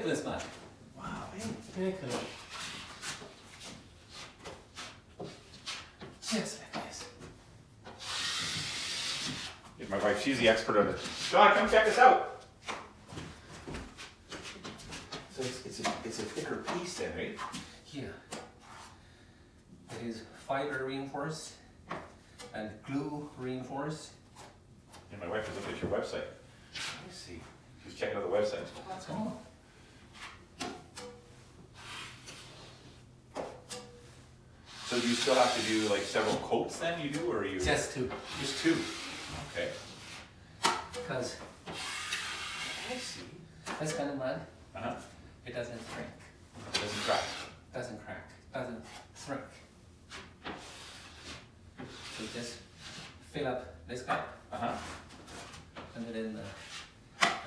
Tapeless mat. Wow, man. Very cool. Just like this. My wife, she's the expert on it. John, come check this out. So it's a thicker piece then, right? Yeah. It is fiber reinforced and glue reinforced. And my wife is looking at your website. Let me see. She's checking out the website. That's cool. So do you still have to do like several coats then you do, or are you? Just two. Just two. Okay. Because I see. this kind of mud, Uh-huh. it doesn't shrink, It doesn't crack. doesn't crack, doesn't shrink. So just fill up this gap Uh-huh. and then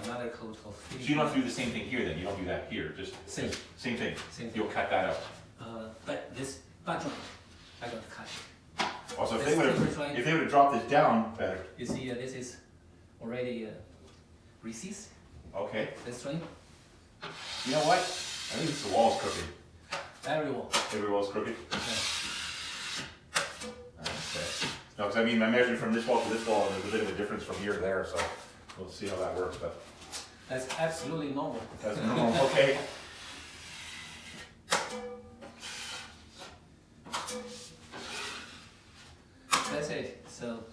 another coat of So you don't have to do the same thing here then? You don't do that here, just Same. same thing? Same thing. You'll cut that out. But this butt joint, I got to cut it. Also, if This they would fiber joint- have dropped this down better. You see, this is already recessed, Okay. this joint, You know what? I think it's the wall's crooked. very well. Every wall's crooked. Yeah. Okay. No, because I mean, I measured from this wall to this wall, and there's a bit of a difference from here to there, so we'll see how that works. But That's absolutely normal. that's normal. Okay. That's it. So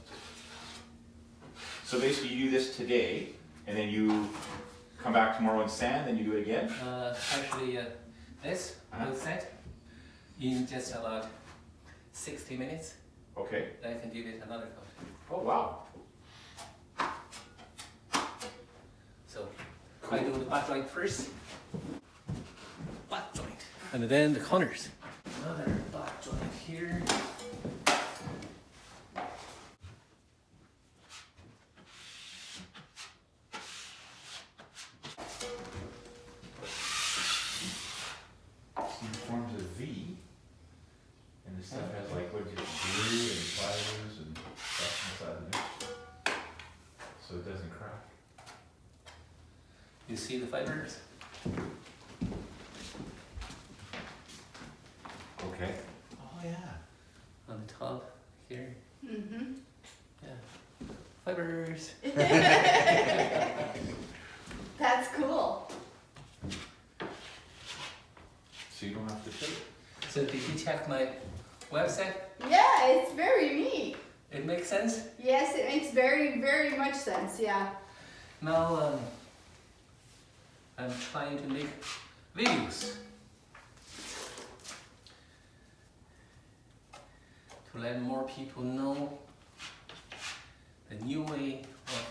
So basically, you do this today, and then you come back tomorrow and sand, and you do it again. actually, this Uh-huh. will set in just about 60 minutes. Okay. Then I can give it another coat. Oh wow. So I do the butt joint first. Butt joint. And then the corners. Another butt joint here. It forms a V, and the stuff has like what glue and fibers and stuff inside of it, so it doesn't crack. You see the fibers? Okay. Oh yeah. On the top here. Mm-hmm. Yeah. Fibers. That's cool. So you don't have to take it. So did you check my website? Yeah, it's very neat. It makes sense? Yes, it makes very, very much sense, yeah. Now I'm trying to make videos to let more people know the new way of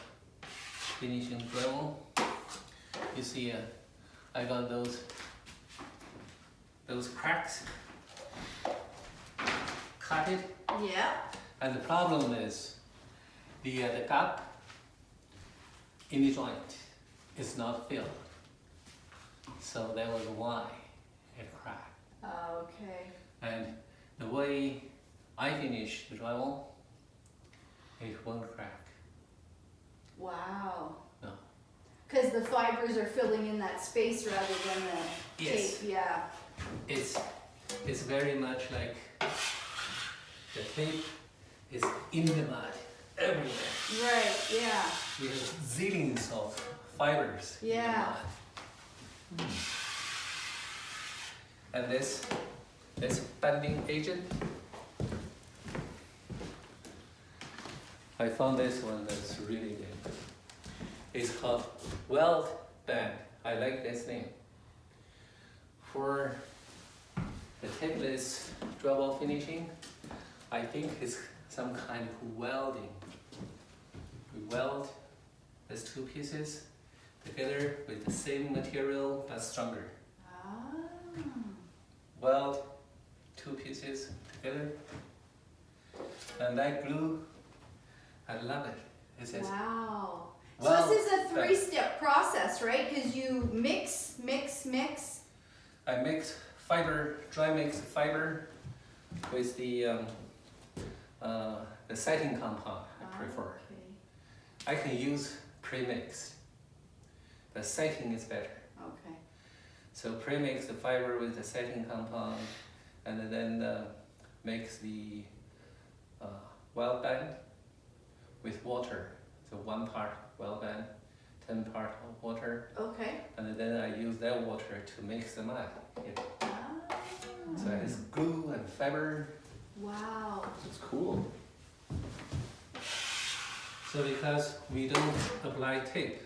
finishing drywall. You see, I got those cracks cut it, Yeah. and the problem is the gap in the joint is not filled. So that was why it cracked. Okay. And the way I finish the drywall, it won't crack. Wow. No. Because the fibers are filling in that space rather than the Yes. tape, yeah. It's very much like the tape is in the mud everywhere. Right, yeah. We have zillions of fibers in the Yeah. mud. And this bending agent, I found this one that's really good. It's called Weld Band. I like this name. For the tapeless drywall finishing, I think it's some kind of welding. We weld these two pieces together with the same material but stronger. Ah. Weld two pieces together, and that glue, I love it. It says Wow. Well, So this is a 3-step process, right? Because you mix. I mix fiber, dry mix fiber with the setting compound I prefer. Okay. I can use pre-mixed. The setting is better. Okay. So pre-mix the fiber with the setting compound, and then mix the weld band with water. So 1 part weld band, 10 part of water, Okay. and then I use that water to mix the mud. Ah, So it's glue and fiber. wow. It's cool. So because we don't apply tape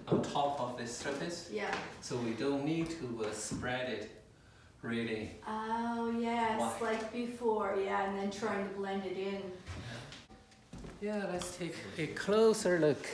on top of this surface, Yeah. so we don't need to spread it really. Oh, yes, Why? like before, yeah, and then trying to blend it in. Yeah, let's take a closer look.